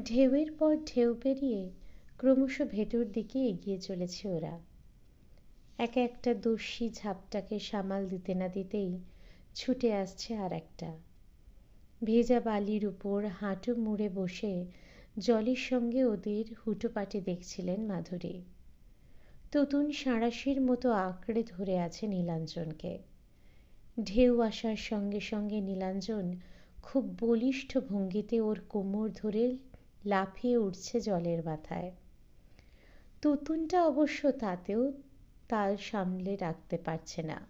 ঢেউয়ের পর ঢেউ পেরিয়ে ক্রমশ ভেতর দিকে এগিয়ে চলেছে ওরা। একে একটা দস্যি ঝাপটাকে সামাল দিতে না দিতেই ছুটে আসছে আর একটা। ভেজা বালির উপর হাঁটু মুড়ে বসে জলের সঙ্গে ওদের হুটোপাটি দেখছিলেন মাধুরী। তুতুন সাঁড়াশির মতো আঁকড়ে ধরে আছে নীলাঞ্জনকে। ঢেউ আসার সঙ্গে সঙ্গে নীলাঞ্জন খুব বলিষ্ঠ ভঙ্গিতে ওর কোমর ধরে লাফিয়ে উঠছে জলের মাথায়। তুতুনটা অবশ্য তাতেও তাল সামলে রাখতে পারছে না।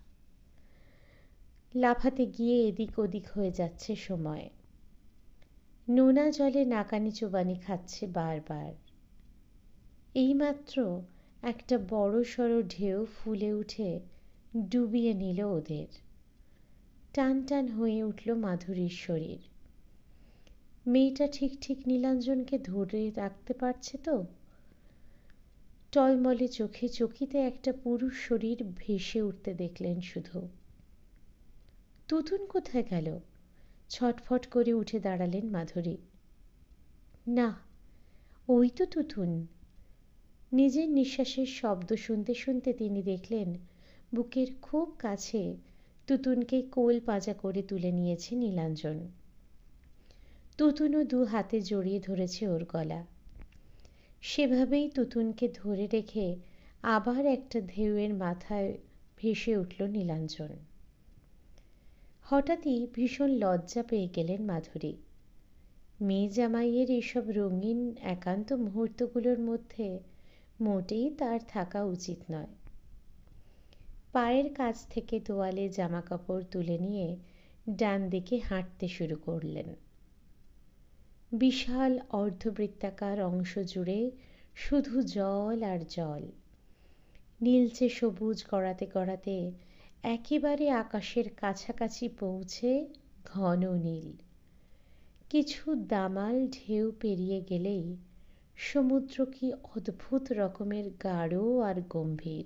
লাফাতে গিয়ে এদিক ওদিক হয়ে যাচ্ছে সময়। নোনা জলে নাকানি চোবানি খাচ্ছে বারবার। এইমাত্র একটা বড়সড় ঢেউ ফুলে উঠে ডুবিয়ে নিল ওদের। টান টান হয়ে উঠল মাধুরীর শরীর। মেয়েটা ঠিক ঠিক নীলাঞ্জনকে ধরে রাখতে পারছে তো? টলমলে চোখে চকিতে একটা পুরুষ শরীর ভেসে উঠতে দেখলেন শুধু। তুতুন কোথায় গেল? ছটফট করে উঠে দাঁড়ালেন মাধুরী। না, ওই তো তুতুন। নিজের নিঃশ্বাসের শব্দ শুনতে শুনতে তিনি দেখলেন বুকের খুব কাছে তুতুনকে কোল পাজা করে তুলে নিয়েছে নীলাঞ্জন। তুতুনও দু হাতে জড়িয়ে ধরেছে ওর গলা। সেভাবেই তুতুনকে ধরে রেখে আবার একটা ঢেউয়ের মাথায় ভেসে উঠল নীলাঞ্জন। হঠাৎই ভীষণ লজ্জা পেয়ে গেলেন মাধুরী। মেয়ে জামাইয়ের এইসব রঙিন একান্ত মুহূর্তগুলোর মধ্যে মোটেই তার থাকা উচিত নয়। পায়ের কাছ থেকে তোয়ালে জামাকাপড় তুলে নিয়ে ডান দিকে হাঁটতে শুরু করলেন। বিশাল অর্ধবৃত্তাকার অংশ জুড়ে শুধু জল আর জল। নীলচে সবুজ গড়াতে গড়াতে একেবারে আকাশের কাছাকাছি পৌঁছে ঘন নীল। কিছু দামাল ঢেউ পেরিয়ে গেলেই সমুদ্র কি অদ্ভুত রকমের গাঢ় আর গম্ভীর।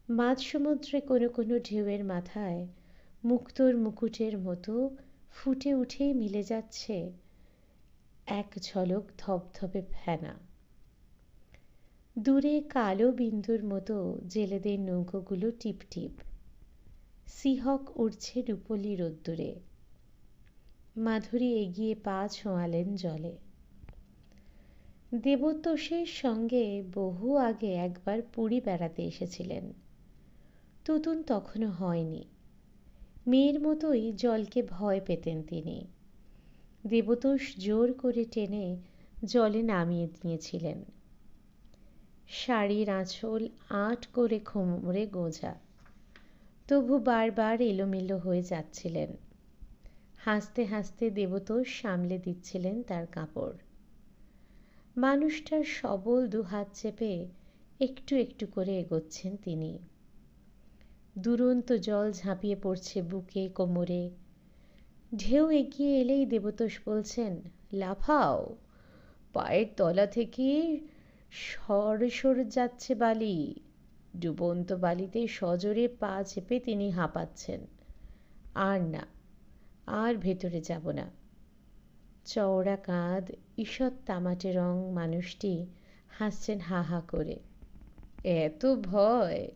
মাঝ সমুদ্রে কোনো কোনো ঢেউয়ের মাথায় মুক্তোর মুকুটের মতো ফুটে উঠেই মিলে যাচ্ছে এক ঝলক ধবধবে ফেনা। দূরে কালো বিন্দুর মতো জেলেদের নৌকোগুলো টিপটিপ। সিহক উড়ছে রূপলি রোদ্দুরে। মাধুরী এগিয়ে পা ছোঁয়ালেন জলে। দেবতোষের সঙ্গে বহু আগে একবার পুরী বেড়াতে এসেছিলেন। তুতুন তখনও হয়নি। মেয়ের মতোই জলকে ভয় পেতেন তিনি। দেবতোষ জোর করে টেনে জলে নামিয়ে দিয়েছিলেন। শাড়ির আঁচল আঁট করে কোমরে গোঁজা, তবু বারবার এলোমেলো হয়ে যাচ্ছিলেন। হাসতে হাসতে দেবতোষ সামলে দিচ্ছিলেন তার কাপড়। মানুষটার সবল দুহাত চেপে একটু একটু করে এগোচ্ছেন তিনি। দুরন্ত জল ঝাঁপিয়ে পড়ছে বুকে কোমরে। ঢেউ এগিয়ে এলেই দেবতোষ বলছেন, লাফাও। পায়ের তলা থেকে সরে সরে যাচ্ছে বালি। ডুবন্ত বালিতে সজোরে পা চেপে তিনি হাঁপাচ্ছেন। আর না, আর ভেতরে যাব না। চওড়া কাঁধ, ঈষৎ তামাটে রং মানুষটি হাসছেন হা হা করে। এত ভয়?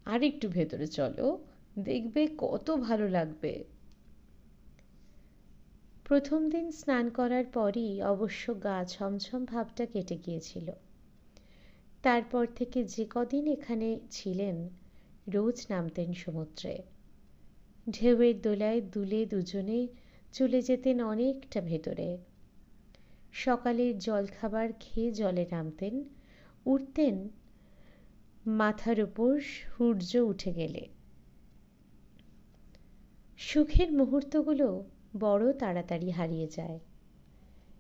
আর একটু ভেতরে চলো, দেখবে কত ভালো লাগবে। প্রথম দিন স্নান করার পরই অবশ্য গা ছমছম ভাবটা কেটে গিয়েছিল। তারপর থেকে যে কদিন এখানে ছিলেন রোজ নামতেন সমুদ্রে। ঢেউয়ের দোলায় দুলে দুজনে চলে যেতেন অনেকটা ভেতরে। সকালের জলখাবার খেয়ে জলে নামতেন, উঠতেন মাথার উপর সূর্য উঠে গেলে। সুখের মুহূর্তগুলো বড় তাড়াতাড়ি হারিয়ে যায়।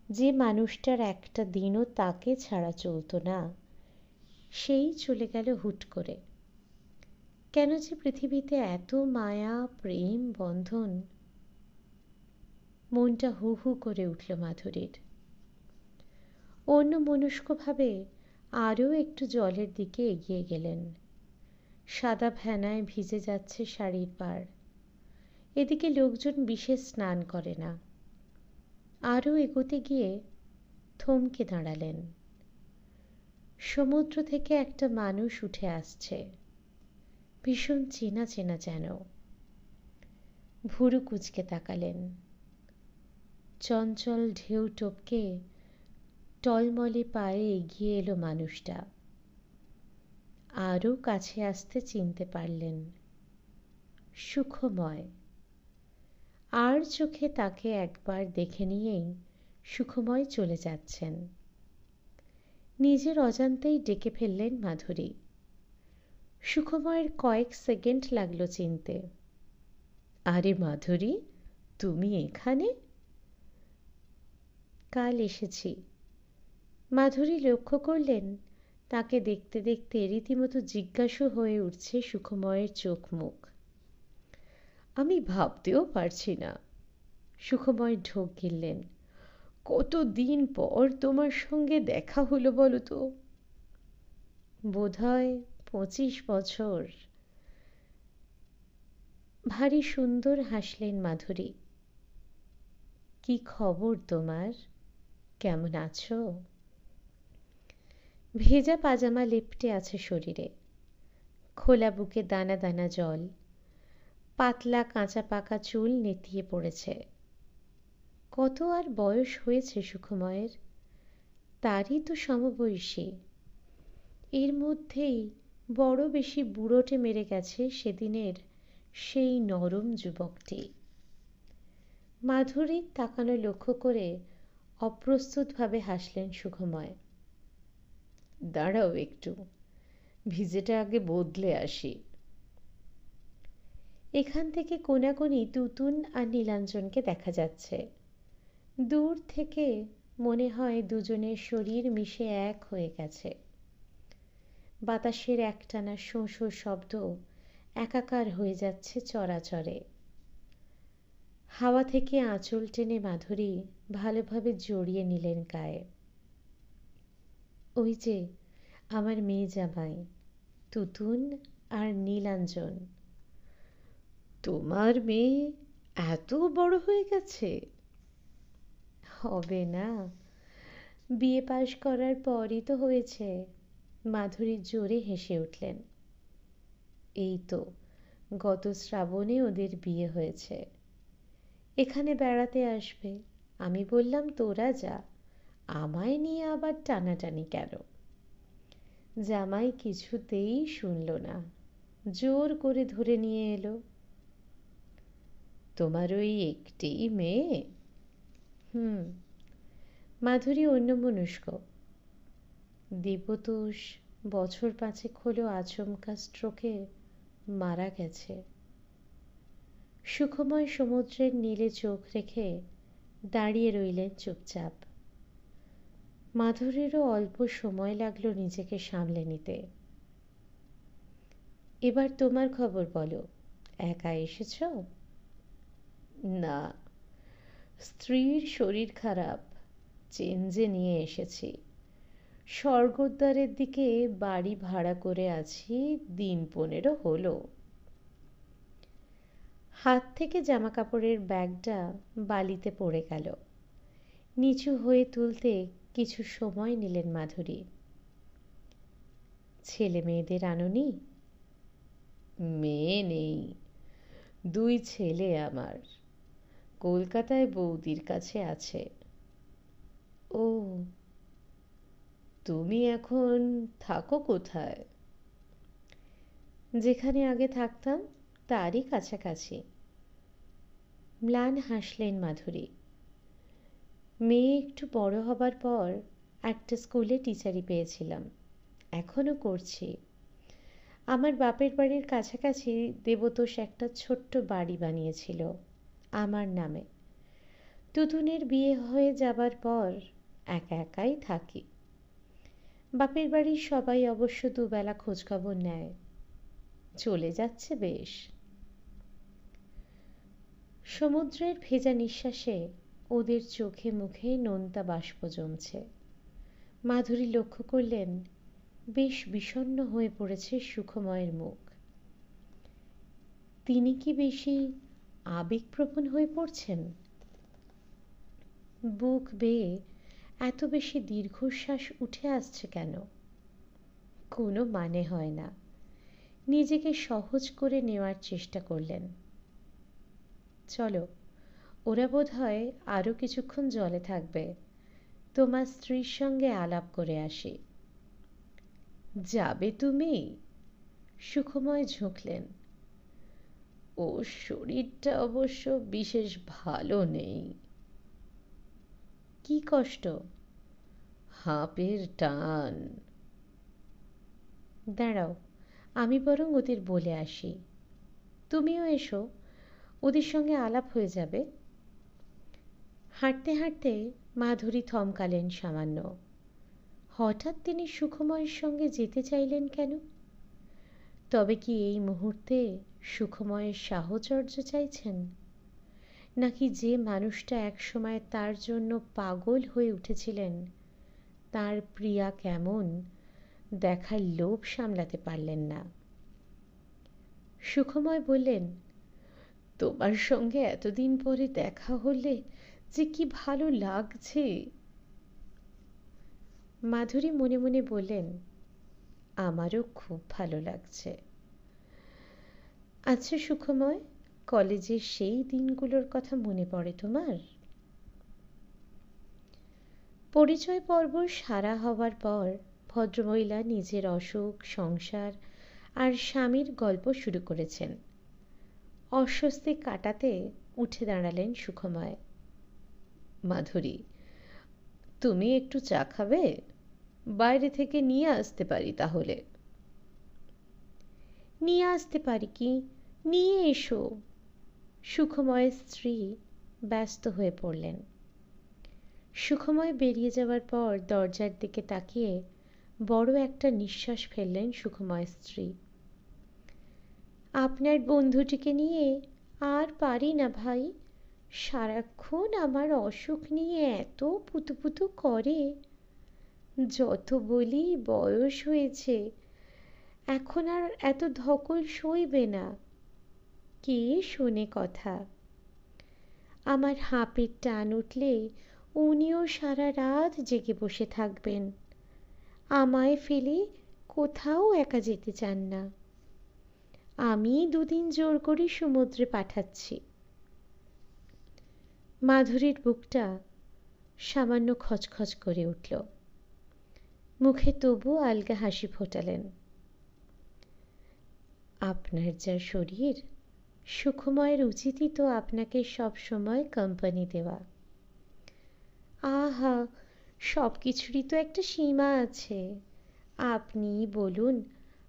যে মানুষটার একটা দিনও তাকে ছাড়া চলত না, সেই চলে গেল হুট করে। কেন যে পৃথিবীতে এত মায়া প্রেম বন্ধন! মনটা হু হু করে উঠল মাধুরীর। অন্যমনস্কভাবে আরও একটু জলের দিকে এগিয়ে গেলেন। সাদা ফেনায় ভিজে যাচ্ছে শাড়ির পাড়। এদিকে লোকজন বিশেষ স্নান করে না। আরও এগোতে গিয়ে থমকে দাঁড়ালেন। সমুদ্র থেকে একটা মানুষ উঠে আসছে, ভীষণ চেনা চেনা যেন। ভুরু কুঁচকে তাকালেন। চঞ্চল ঢেউ টপকে টলমলে পায়ে এগিয়ে এলো মানুষটা। আরও কাছে আসতে চিনতে পারলেন, সুখময়। আর চোখে তাকে একবার দেখে নিয়েই সুখময় চলে যাচ্ছেন। নিজের অজান্তেই ডেকে ফেললেন মাধুরী। সুখময়ের কয়েক সেকেন্ড লাগলো চিনতে। আরে মাধুরী, তুমি এখানে? কাল এসেছি। মাধুরী লক্ষ্য করলেন তাকে দেখতে দেখতে রীতিমতো জিজ্ঞাসু হয়ে উঠছে সুখময়ের চোখ মুখ। আমি ভাবতেও পারছি না। সুখময় ঢোক গিললেন। কতদিন পর তোমার সঙ্গে দেখা হলো বলো তো? বোধহয় 25 বছর। ভারী সুন্দর হাসলেন মাধুরী। কি খবর তোমার? কেমন আছো? ভেজা পাজামা লেপ্টে আছে শরীরে, খোলা বুকে দানা দানা জল, পাতলা কাঁচা পাকা চুল নেতিয়ে পড়েছে। কত আর বয়স হয়েছে সুখময়ের? তারই তো সমবয়সী। এর মধ্যেই বড় বেশি বুড়োটে মেরে গেছে সেদিনের সেই নরম যুবকটি। মাধুরীর তাকানো লক্ষ্য করে অপ্রস্তুতভাবে হাসলেন সুখময়। দাঁড়াও একটু, ভিজেটা আগে বদলে আসি। এখান থেকে কোনাকুনি তুতুন আর নীলাঞ্জনকে দেখা যাচ্ছে। দূর থেকে মনে হয় দুজনের শরীর মিশে এক হয়ে গেছে। বাতাসের একটানা শোঁ শোঁ শব্দ একাকার হয়ে যাচ্ছে চরাচরে। হাওয়া থেকে আঁচল টেনে মাধুরী ভালোভাবে জড়িয়ে নিলেন গায়ে। ওই যে আমার মেয়ে জামাই, তুতুন আর নীলাঞ্জন। তোমার মেয়ে এত বড় হয়ে গেছে? হবে না, বিয়ে পাশ করার পরই তো হয়েছে। মাধুরী জোরে হেসে উঠলেন। এই তো গত শ্রাবণে ওদের বিয়ে হয়েছে। এখানে বেড়াতে আসবে। আমি বললাম তোরা যা, আমায় নিয়ে আবার টানাটানি কেন? জামাই কিছুতেই শুনল না, জোর করে ধরে নিয়ে এলো। তোমার ওই একটি মেয়ে? হুম। মাধুরী অন্যমনস্ক। দেবতোষ বছর 5 হলো আচমকা স্ট্রোকে মারা গেছে। সুখময় সমুদ্রের নীলে চোখ রেখে দাঁড়িয়ে রইলেন চুপচাপ। মাধুরীরও অল্প সময় লাগলো নিজেকে সামলে নিতে। এবার তোমার খবর বলো, একা এসেছ? না, স্ত্রীর শরীর খারাপ, চেঞ্জে নিয়ে এসেছি। স্বর্গদ্বারের দিকে বাড়ি ভাড়া করে আছি, দিন 15 হলো। হাত থেকে জামা কাপড়ের ব্যাগটা বালিতে পড়ে গেল। নিচু হয়ে তুলতে কিছু সময় নিলেন মাধুরী। ছেলে মেয়েদের আনোনি? মেয়ে নেই, 2 ছেলে আমার। কলকাতায় বৌদির কাছে আছে। ও, তুমি এখন থাকো কোথায়? যেখানে আগে থাকতাম তারই কাছাকাছি। ম্লান হাসলেন মাধুরী। মেয়ে একটু বড় হবার পর একটা স্কুলে টিচারি পেয়েছিলাম, এখনো করছি। আমার বাপের বাড়ির কাছাকাছি দেবতোষ একটা ছোট্ট বাড়ি বানিয়েছিল আমার নামে। তুতুনের বিয়ে হয়ে যাবার পর একা একাই থাকি। বাপের বাড়ির সবাই অবশ্য দুবেলা খোঁজখবর নেয়। চলে যাচ্ছে বেশ। সমুদ্রের ভেজা নিঃশ্বাসে ওদের চোখে মুখে নোনতা বাষ্প জমছে। মাধুরী লক্ষ্য করলেন বেশ বিষণ্ণ হয়ে পড়েছে সুখময়ের মুখ। তিনি কি বেশি আবেগপ্রবণ হয়ে পড়ছেন? বুক বেয়ে এত বেশি দীর্ঘশ্বাস উঠে আসছে কেন? কোনো মানে হয় না। নিজেকে সহজ করে নেওয়ার চেষ্টা করলেন। চলো, ওরা বোধহয় আরও কিছুক্ষণ জলে থাকবে, তোমার স্ত্রীর সঙ্গে আলাপ করে আসি। যাবে তুমি? সুখময় ঝুঁকলেন। ওর শরীরটা অবশ্য বিশেষ ভালো নেই। কি কষ্ট? হাঁপের টান। দাঁড়াও, আমি বরং ওদের বলে আসি। তুমিও এসো, ওদের সঙ্গে আলাপ হয়ে যাবে। হাঁটতে হাঁটতে মাধুরী থমকালেন সামান্য। হঠাৎ তিনি সুখময়ের সঙ্গে যেতে চাইলেন কেন? তবে কি এই মুহূর্তে সুখময়ের সাহচর্য চাইছেন? নাকি যে মানুষটা একসময় তার জন্য পাগল হয়ে উঠেছিলেন, তার প্রিয়া কেমন দেখার লোভ সামলাতে পারলেন না। সুখময় বললেন, তোমার সঙ্গে এতদিন পরে দেখা হলে যে কি ভালো লাগছে। মাধুরী মনে মনে বললেন, আমারও খুব ভালো লাগছে। আচ্ছা সুখময়, কলেজের সেই দিনগুলোর কথা মনে পড়ে তোমার? পরিচয় পর্ব সারা হবার পর ভদ্রমহিলা নিজের অসুখ, সংসার আর স্বামীর গল্প শুরু করেছেন। অস্বস্তি কাটাতে উঠে দাঁড়ালেন সুখময়। মাধুরী, তুমি একটু চা খাবে? বাইরে থেকে নিয়ে আসতে পারি তাহলে। নিয়ে আসতে পারি কি? নিয়ে এসো। সুখময়ের স্ত্রী ব্যস্ত হয়ে পড়লেন। সুখময় বেরিয়ে যাওয়ার পর দরজার দিকে তাকিয়ে বড় একটা নিঃশ্বাস ফেললেন সুখময়ের স্ত্রী। আপনার বন্ধুটিকে নিয়ে আর পারি না ভাই। সারাক্ষণ আমার অসুখ নিয়ে এত পুতুপুতু করে। যত বলি বয়স হয়েছে, এখন আর এত ধকল সইবে না। কে শোনে কথা? আমার হাঁপের টান উঠলে উনিও সারা রাত জেগে বসে থাকবেন। আমায় ফেলে কোথাও একা যেতে চান না। আমি দুদিন জোর করে সমুদ্রে পাঠাচ্ছি। মাধুরীর বুকটা সামান্য খচখচ করে উঠল। মুখে তবু আলগা হাসি ফোটালেন। আপনার যা শরীর, সুখময়ের উচিতই তো আপনাকে সব সময় কোম্পানি দেওয়া। আহা, সব কিছুরই তো একটা সীমা আছে। আপনি বলুন,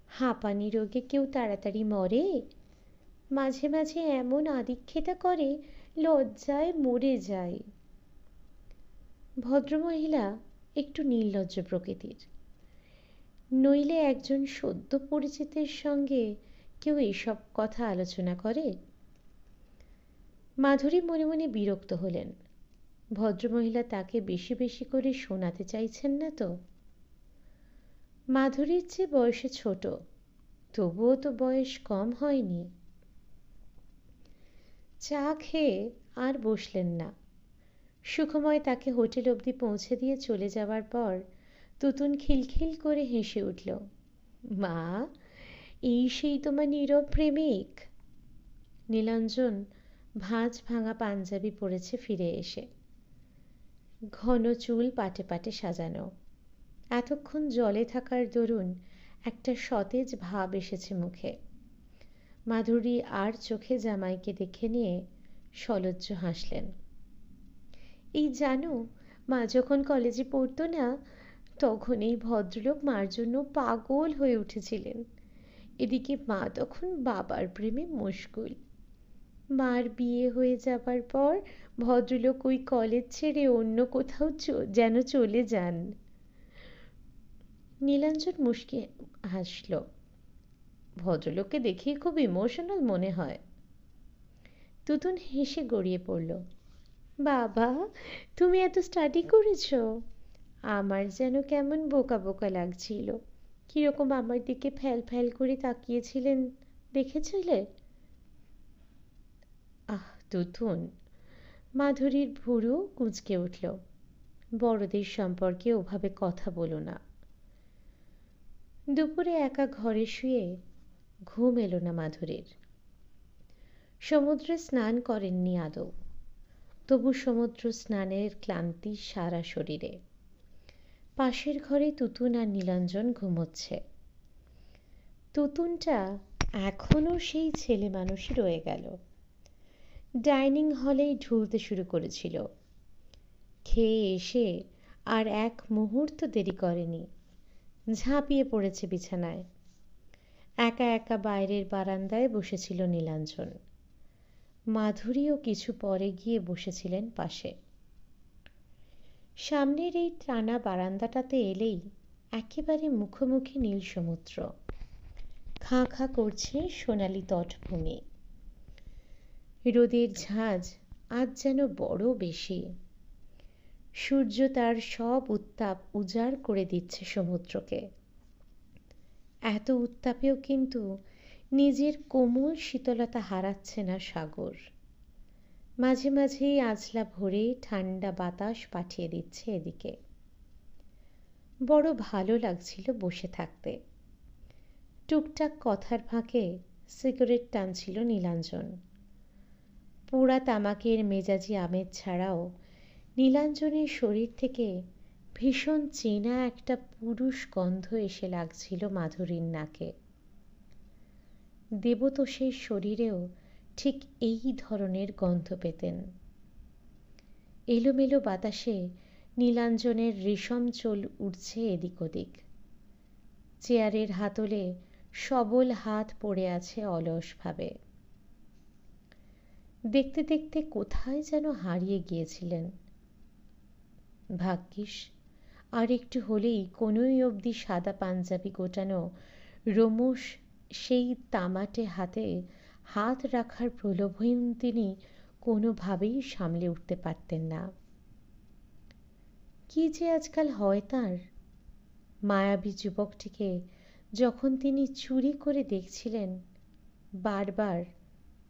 হাঁপানি রোগে কেউ তাড়াতাড়ি মরে? মাঝে মাঝে এমন আদিক্ষেতা করে, লজ্জায় মরে যায়। ভদ্রমহিলা একটু নির্লজ্জ প্রকৃতির। নইলে একজন সদ্য পরিচিতের সঙ্গে কেউ এসব কথা আলোচনা করে? মাধুরী মনে মনে বিরক্ত হলেন। ভদ্রমহিলা তাকে বেশি বেশি করে শোনাতে চাইছেন না তো? মাধুরীর চেয়ে বয়সে ছোট, তবুও তো বয়স কম হয়নি। চা খেয়ে আর বসলেন না। সুখময় তাকে হোটেল অবধি পৌঁছে দিয়ে চলে যাওয়ার পর তুতুন খিলখিল করে হেসে উঠল। মা, এই সেই তোমার নীরব প্রেমিক। নীলাঞ্জন ভাঁজ ভাঙা পাঞ্জাবি পরেছে ফিরে এসে। ঘন চুল পাটে পাটে সাজানো। এতক্ষণ জলে থাকার দরুন একটা সতেজ ভাব এসেছে মুখে। মাধুরী আর চোখে জামাইকে দেখে নিয়ে সলজ্জ হাসলেন। এই জানো, মা যখন কলেজে পড়তো না, তখন এই ভদ্রলোক মার জন্য পাগল হয়ে উঠেছিলেন। এদিকে মা তখন বাবার প্রেমে মশগুল। মার বিয়ে হয়ে যাবার পর ভদ্রলোক ওই কলেজ ছেড়ে অন্য কোথাও যেন চলে যান। নীলাঞ্জন মুচকি হাসল। ভদ্রলোককে দেখেই খুব ইমোশনাল মনে হয়। তুতুন হেসে গড়িয়ে পড়ল। বাবা, তুমি এত স্টাডি করেছো? আমার যেন কেমন বোকা বোকা লাগছিল। কিরকম আমার দিকে ফ্যাল ফ্যাল করে তাকিয়েছিলেন, দেখেছিলে? আহ তুতুন, মাধুরীর ভুরু কুঁচকে উঠল। বড়দের সম্পর্কে ওভাবে কথা বলো না। দুপুরে একা ঘরে শুয়ে ঘুম এলো না মাধুরীর। সমুদ্রে স্নান করেননি আদৌ, তবু সমুদ্র স্নানের ক্লান্তি সারা শরীরে। পাশের ঘরে তুতুন আর নীলাঞ্জন ঘুমোচ্ছে। তুতুনটা এখনো সেই ছেলে মানুষই রয়ে গেল। ডাইনিং হলেই ঢুলতে শুরু করেছিল। খেয়ে এসে আর এক মুহূর্ত দেরি করেনি, ঝাঁপিয়ে পড়েছে বিছানায়। একা একা বাইরের বারান্দায় বসেছিল নীলাঞ্জন। মাধুরীও কিছু পরে গিয়ে বসেছিলেন পাশে। সামনের এই টানা বারান্দাটাতে এলেই একেবারে মুখোমুখি নীল সমুদ্র। খাঁ খাঁ করছে সোনালি তটভূমি। রোদের ঝাঁজ আজ যেন বড় বেশি। সূর্য তার সব উত্তাপ উজাড় করে দিচ্ছে সমুদ্রকে। এত উত্তাপেও কিন্তু নিজের কোমল শীতলতা হারাচ্ছে না সাগর। মাঝে মাঝেই আঁচলা ভরে ঠান্ডা বাতাস পাঠিয়ে দিচ্ছে এদিকে। বড় ভালো লাগছিল বসে থাকতে। টুকটাক কথার ফাঁকে সিগারেট টানছিল নীলাঞ্জন। পোড়া তামাকের মেজাজি আমেজ ছাড়াও নীলাঞ্জনের শরীর থেকে ভীষণ চেনা একটা পুরুষ গন্ধ এসে লাগছিল মাধুরীর নাকে। দেবতোষের শরীরেও ঠিক এই ধরনের গন্ধ পেতেন। এলোমেলো বাতাসে নীলাঞ্জনের রেশম চুল উঠছে এদিক ওদিক। চেয়ারের হাতলে সবল হাত পড়ে আছে অলসভাবে। দেখতে দেখতে কোথায় যেন হারিয়ে গিয়েছিলেন। ভাগ্যিস আর একটু হলেই কোনোই অবধি সাদা পাঞ্জাবি গোটানো রোমশ সেই তামাটে হাতে হাত রাখার প্রলোভন তিনি কোনোভাবেই সামলে উঠতে পারতেন না। কি যে আজকাল হয় তাঁর! মায়াবী যুবকটিকে যখন তিনি চুরি করে দেখছিলেন বারবার,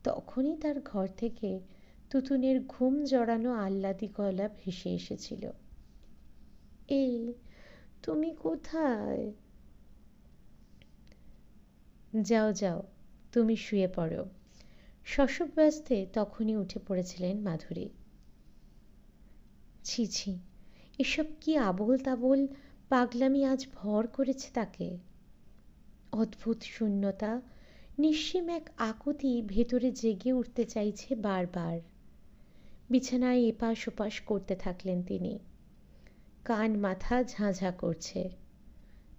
তখনই তার ঘর থেকে তুতুনের ঘুম জড়ানো আহ্লাদি গলা ভেসে এসেছিল। এই, তুমি কোথায়? যাও যাও, তুমি শুয়ে পড়ো। শশব্যস্তে তখনই উঠে পড়েছিলেন মাধুরী। ছি ছি, এসব কি আবোল তাবোল পাগলামি আজ ভর করেছে তাকে। অদ্ভুত শূন্যতা, নিঃসীম এক আকুতি ভেতরে জেগে উঠতে চাইছে বারবার। বিছানায় এপাশ ওপাশ করতে থাকলেন তিনি। কান মাথা ঝাঁঝা করছে।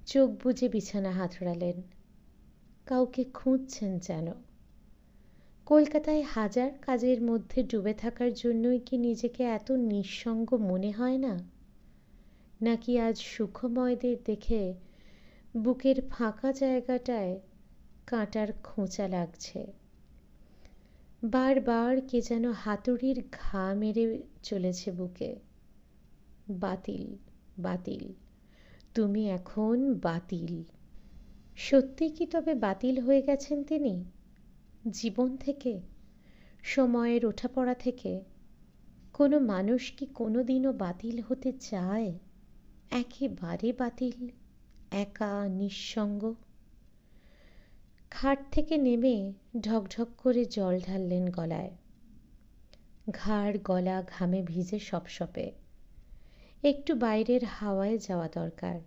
চোখ বুজে বিছানা হাতড়ালেন। কাউকে খুঁজছেন যেন। কলকাতায় হাজার কাজের মধ্যে ডুবে থাকার জন্যই কি নিজেকে এত নিঃসঙ্গ মনে হয় না? নাকি আজ সুখময়দের দেখে বুকের ফাঁকা জায়গাটায় কাঁটার খোঁচা লাগছে? বারবার কে যেন হাতুড়ির ঘা মেরে চলেছে বুকে। বাতিল, বাতিল, তুমি এখন বাতিল। সত্যি কি তবে বাতিল হয়ে গেছেন তিনি? জীবন থেকে, সময়ের ওঠাপড়া থেকে? কোনো মানুষ কি কোনো দিনও বাতিল হতে চায়? একেবারে বাতিল, একা, নিঃসঙ্গ। খাট থেকে নেমে ঢকঢক করে জল ঢাললেন গলায়। ঘাড় গলা ঘামে ভিজে সপসপে। একটু বাইরের হাওয়ায় যাওয়া দরকার।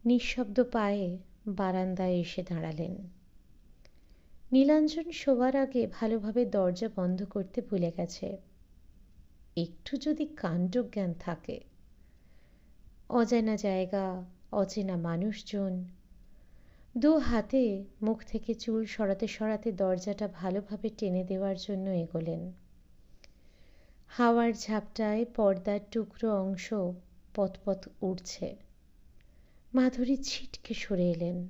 নিঃশব্দ পায়ে বারান্দায় এসে দাঁড়ালেন। নীলাঞ্জন শোবার আগে ভালোভাবে দরজা বন্ধ করতে ভুলে গেছে। একটু যদি কাণ্ডজ্ঞান থাকে! অজানা জায়গা, অচেনা মানুষজন। দু হাতে মুখ থেকে চুল সরাতে সরাতে দরজাটা ভালোভাবে টেনে দেওয়ার জন্য এগোলেন। হাওয়ার ঝাপটায় পর্দার টুকরো অংশ পতপত উড়ছে। মাধুরী ছিটকে সরে এলেন।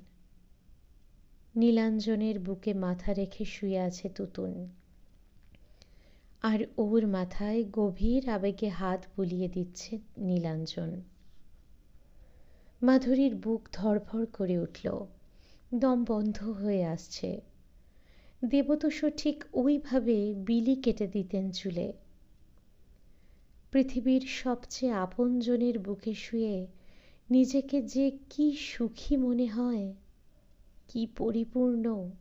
নীলাঞ্জনের বুকে মাথা রেখে শুয়ে আছে তুতুন, আর ওর মাথায় গভীর আবেগে হাত বুলিয়ে দিচ্ছে নীলাঞ্জন। মাধুরীর বুক ধড়ফড় করে উঠল, দম বন্ধ হয়ে আসছে। দেবতোষও ঠিক ওইভাবে বিলি কেটে দিতেন চুলে। পৃথিবীর সবচেয়ে আপনজনের বুকে শুয়ে নিজেকে যে কি সুখী মনে হয়, কি পরিপূর্ণ!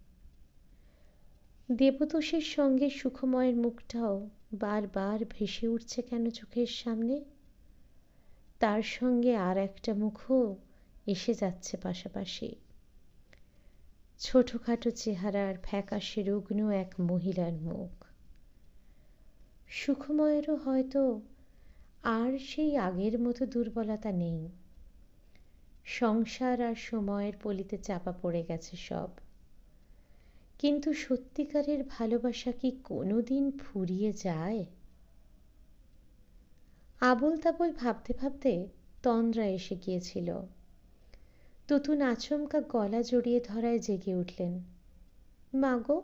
দেবতোষের সঙ্গে সুখময়ের মুখটাও বারবার ভেসে উঠছে কেন চোখের সামনে? তার সঙ্গে আর একটা মুখও এসে যাচ্ছে পাশাপাশি, ছোটখাটো চেহারার ফ্যাকাশে রুগ্ন এক মহিলার মুখ। সুখময়েরও হয়তো আর সেই আগের মতো দুর্বলতা নেই। সংসার আর সময়ের পলিতে চাপা পড়ে গেছে সব। কিন্তু সত্যিকারের ভালোবাসা কি কোনোদিন ফুরিয়ে যায়? আবোল তাবোল ভাবতে ভাবতে তন্দ্রা এসে গিয়েছিল। তুতুন আচমকা গলা জড়িয়ে ধরায় জেগে উঠলেন। মাগো,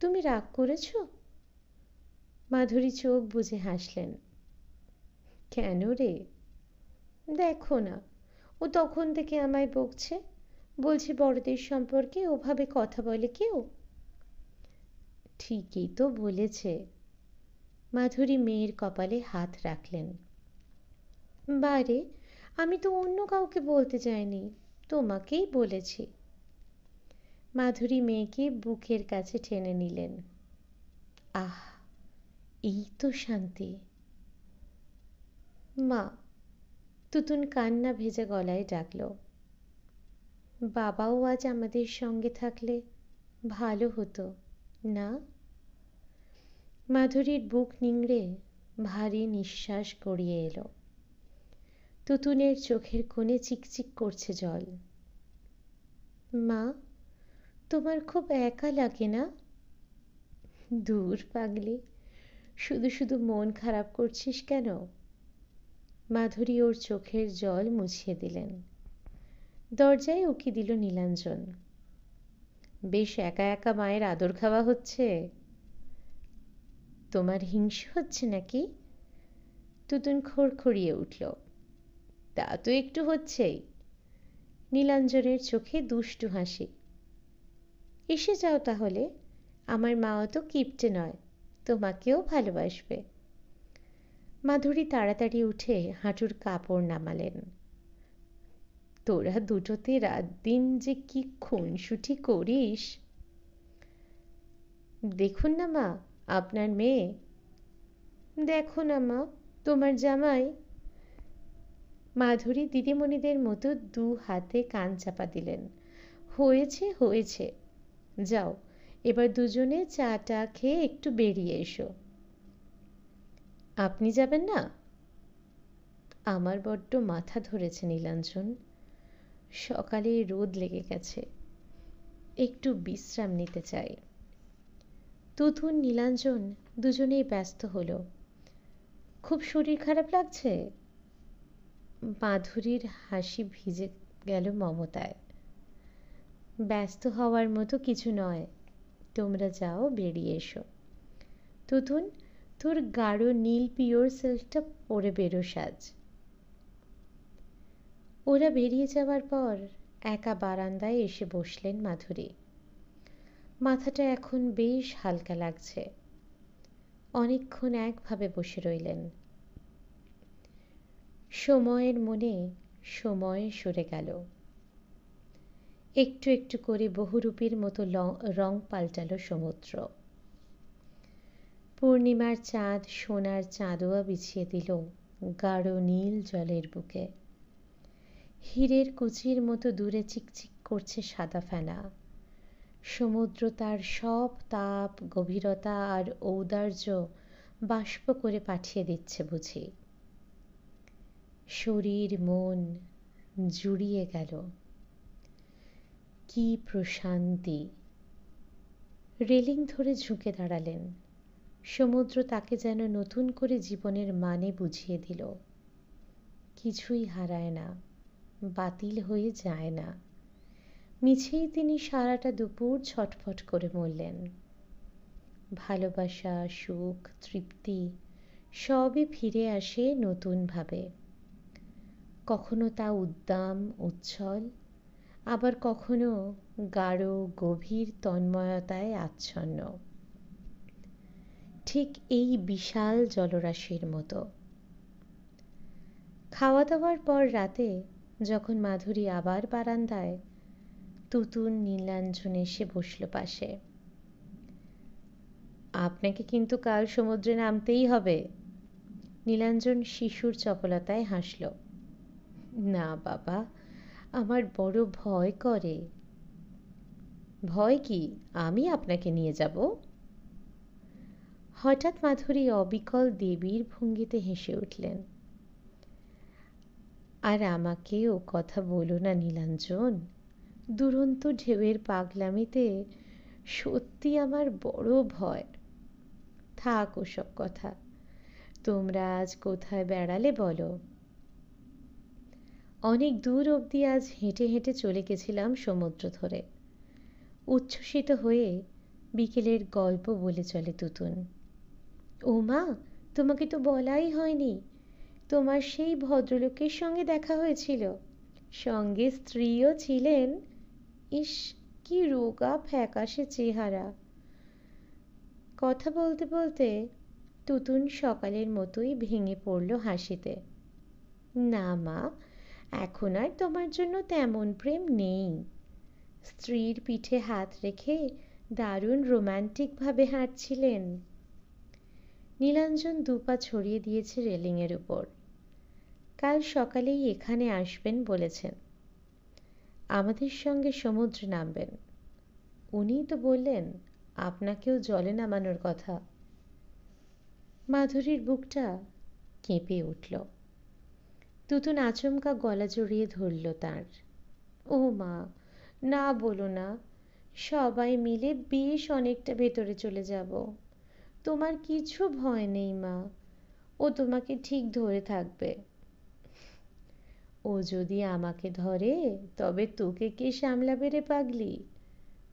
তুমি রাগ করেছ? মাধুরী চোখ বুজে হাসলেন। কেন রে? দেখো না, ও তখন থেকে আমায় বকছে, বলছে বড়দের সম্পর্কে ওভাবে কথা বলে কেউ। ঠিকই তো বলেছে। মাধুরী মেয়ের কপালে হাত রাখলেন। বারে, আমি তো অন্য কাউকে বলতে চাইনি, তোমাকেই বলেছি। মাধুরী মেয়েকে বুকের কাছে টেনে নিলেন। আহ, এই তো শান্তি। মা, তুতুন কান্না ভেজা গলায় ডাকল। বাবাও আজ আমাদের সঙ্গে থাকলে ভালো হতো না? মাধুরীর বুক নিংড়ে ভারী নিঃশ্বাস গড়িয়ে এলো। তুতুনের চোখের কোণে চিকচিক করছে জল। মা, তোমার খুব একা লাগে না? দূর পাগলি, শুধু শুধু মন খারাপ করছিস কেন? মাধুরী ওর চোখের জল মুছিয়ে দিলেন। দরজায় উকি দিল নীলাঞ্জন। বেশ একা একা মায়ের আদর খাওয়া হচ্ছে। তোমার হিংসে হচ্ছে নাকি? তুতুন খড়খড়িয়ে উঠল। তা তো একটু হচ্ছেই। নীলাঞ্জনের চোখে দুষ্টু হাসি। এসে যাও তাহলে, আমার মাও তো কিপটে নয়, তোমাকেও ভালোবাসবে। মাধুরী তাড়াতাড়ি উঠে হাঁটুর কাপড় নামালেন। তোরা দুটোতে রাত দিন যে কি খুনসুটি করিস! দেখুন না মা, আপনার মেয়ে। দেখো না মা, তোমার জামাই। মাধুরী দিদিমণিদের মতো দু হাতে কান চাপা দিলেন। হয়েছে হয়েছে, যাও এবার দুজনে চা টা খেয়ে একটু বেরিয়ে এসো। আপনি যাবেন না? আমার বড্ড মাথা ধরেছে নীলাঞ্জন, সকালে রোদ লেগে গেছে, একটু বিশ্রাম নিতে চাই। তুতুন নীলাঞ্জন দুজনেই ব্যস্ত হলো। খুব শরীর খারাপ লাগছে? মাধুরীর হাসি ভিজে গেল মমতায়। ব্যস্ত হওয়ার মতো কিছু নয়, তোমরা যাও, বেরিয়ে এসো। তুতুন, তোর গাঢ় নীল পিওর সিল্কটা পরে বেরো সাজ। ওরা বেরিয়ে যাওয়ার পর একা বারান্দায় এসে বসলেন মাধুরী। মাথাটা এখন বেশ হালকা লাগছে। অনেকক্ষণ একভাবে বসে রইলেন। সময়ের মনে সময় সরে গেল। একটু একটু করে বহুরূপীর মতো রং পাল্টালো সমুদ্র। পূর্ণিমার চাঁদ সোনার চাঁদোয়া বিছিয়ে দিল গাঢ় নীল জলের বুকে। হীরের কুচির মতো দূরে চিকচিক করছে সাদা ফেনা। সমুদ্র তার সব তাপ, গভীরতা আর ঔদার্য বাষ্প করে পাঠিয়ে দিচ্ছে বুঝি। শরীর মন জুড়িয়ে গেল। কি প্রশান্তি! রেলিং ধরে ঝুঁকে দাঁড়ালেন। সমুদ্র তাকে যেন নতুন করে জীবনের মানে বুঝিয়ে দিল। কিছুই হারায় না, বাতিল হয়ে যায় না। মিছেই তিনি সারাটা দুপুর ছটফট করে মরলেন। ভালোবাসা, সুখ, তৃপ্তি সবই ফিরে আসে নতুনভাবে। কখনো তা উদ্দাম উচ্ছল, আবার কখনো গাঢ় গভীর তন্ময়তায় আচ্ছন্ন। ঠিক এই বিশাল জলরাশির মতো। খাওয়া দাওয়ার পর রাতে যখন মাধুরী আবার বারান্দায়, তুতুন নীলাঞ্জন এসে বসল পাশে। আপনাকে কিন্তু কাল সমুদ্রে নামতেই হবে। নীলাঞ্জন শিশুর চপলতায় হাসল। না বাবা, আমার বড় ভয় করে। ভয় কি? আমি আপনাকে নিয়ে যাব। হঠাৎ মাধুরী অবিকল দেবীর ভঙ্গিতে হেসে উঠলেন। আর আমাকে ও কথা বলো না নীলাঞ্জন। দুরন্ত ঢেউয়ের পাগলামিতে সত্যি আমার বড় ভয়। থাক ওসব কথা। তোমরা আজ কোথায় বেড়ালে বলো? অনেক দূর অবধি আজ হেঁটে হেঁটে চলে গেছিলাম সমুদ্র ধরে। উচ্ছ্বসিত হয়ে বিকেলের গল্প বলে চলে তুতুন। ও মা, তোমাকে তো বলাই হয়নি, তোমার সেই ভদ্রলোকের সঙ্গে দেখা হয়েছিল। সঙ্গে স্ত্রীও ছিলেন। ইস, কি রোগা ফ্যাকাশে চেহারা। কথা বলতে বলতে তুতুন সকালের মতোই ভেঙে পড়ল হাসিতে। না মা, এখন আর তোমার জন্য তেমন প্রেম নেই। স্ত্রীর পিঠে হাত রেখে দারুণ রোম্যান্টিকভাবে হাঁটছিলেন। নীলাঞ্জন দুপা ছড়িয়ে দিয়েছে রেলিংয়ের উপর। কাল সকালেই এখানে আসবেন বলেছেন। আমাদের সঙ্গে সমুদ্রে নামবেন। উনিই তো বললেন আপনাকেও জলে নামানোর কথা। মাধুরীর বুকটা কেঁপে উঠল। তুতুন আচমকা গলা জড়িয়ে ধরল তার। ও মা, না বলো না। সবাই মিলে বেশ অনেকটা ভেতরে চলে যাব। তোমার কিছু ভয় নেই মা, ও তোমাকে ঠিক ধরে থাকবে। ও যদি আমাকে ধরে তবে তোকে কে সামলাবে রে পাগলি?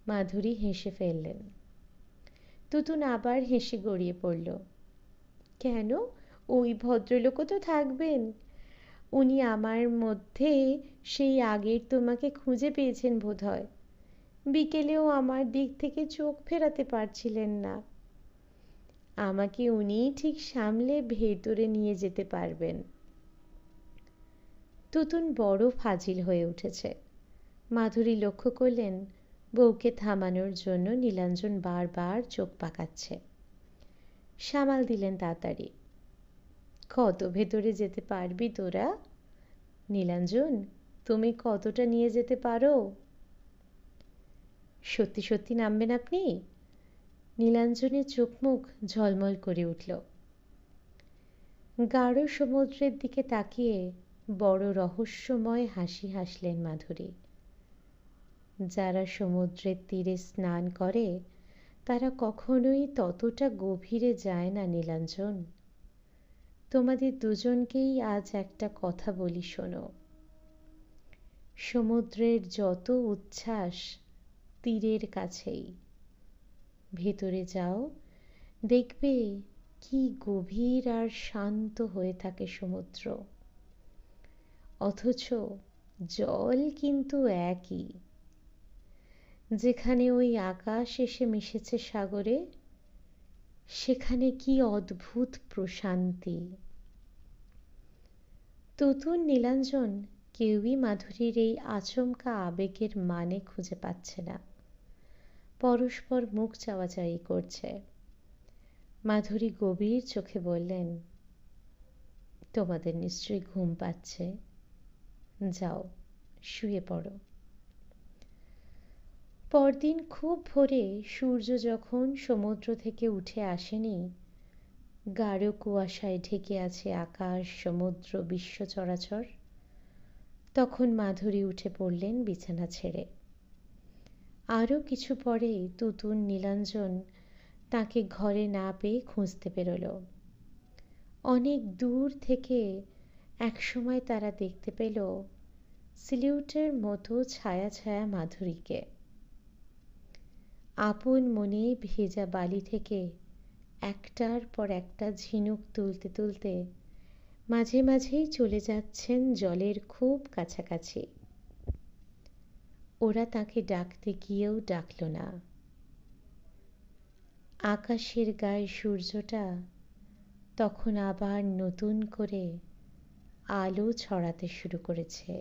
মাধুরী হেসে ফেললেন। তুতুন আবার হেসে গড়িয়ে পড়ল। কেন, ওই ভদ্রলোকও তো থাকবেন। উনি আমার মধ্যে সেই আগের তোমাকে খুঁজে পেয়েছেন বোধ হয়। বিকেলেও আমার দিক থেকে চোখ ফেরাতে পারছিলেন না। আমাকে উনিই ঠিক সামলে ভেতরে নিয়ে যেতে পারবেন। তুতুন বড় ফাজিল হয়ে উঠেছে। মাধুরী লক্ষ্য করলেন বউকে থামানোর জন্য নীলাঞ্জন বারবার চোখ পাকাচ্ছে। সামাল দিলেন তাড়াতাড়ি। কত ভেতরে যেতে পারবি তোরা? নীলাঞ্জন, তুমি কতটা নিয়ে যেতে পারো? সত্যি সত্যি নামবেন আপনি? নীলাঞ্জনের চোখ মুখ ঝলমল করে উঠল। গাঢ় সমুদ্রের দিকে তাকিয়ে বড় রহস্যময় হাসি হাসলেন মাধুরী। যারা সমুদ্রের তীরে স্নান করে তারা কখনোই ততটা গভীরে যায় না নীলাঞ্জন। তোমাদের দুজনকেই আজ একটা কথা বলি শোনো। সমুদ্রের যত উচ্ছ্বাস তীরের কাছেই। ভেতরে যাও, দেখবে কি গভীর আর শান্ত হয়ে থাকে সমুদ্র। অথচ জল কিন্তু একই। যেখানে ওই আকাশ এসে মিশেছে সাগরে, সেখানে কি অদ্ভুত প্রশান্তি। তুতুন নীলাঞ্জন কেউই মাধুরীর এই আচমকা আবেগের মানে খুঁজে পাচ্ছে না। পরস্পর মুখ চাওয়াচাওয়ি করছে। মাধুরী গভীর চোখে বললেন, তোমাদের নিশ্চয়ই ঘুম পাচ্ছে, যাও শুয়ে পড়ো। পরদিন খুব ভোরে সূর্য যখন সমুদ্র থেকে উঠে আসেনি, গাঢ় কুয়াশায় ঢেকে আছে আকাশ, সমুদ্র, বিশ্ব চরাচর, তখন মাধুরী উঠে পড়লেন বিছানা ছেড়ে। আরও কিছু পরে তুতুন নীলাঞ্জন তাকে ঘরে না পেয়ে খুঁজতে বেরোল। অনেক দূর থেকে একসময় তারা দেখতে পেল সিলিউটের মতো ছায়া ছায়া মাধুরীকে। আপন মনে ভেজা বালি থেকে একটার পর একটা ঝিনুক তুলতে তুলতে মাঝে মাঝেই চলে যাচ্ছেন জলের খুব কাছাকাছি। ওরা তাকে ডাকতে গিয়েও ডাকল না। আকাশের গায়ে সূর্যটা তখন আবার নতুন করে আলো ছড়াতে শুরু করেছে।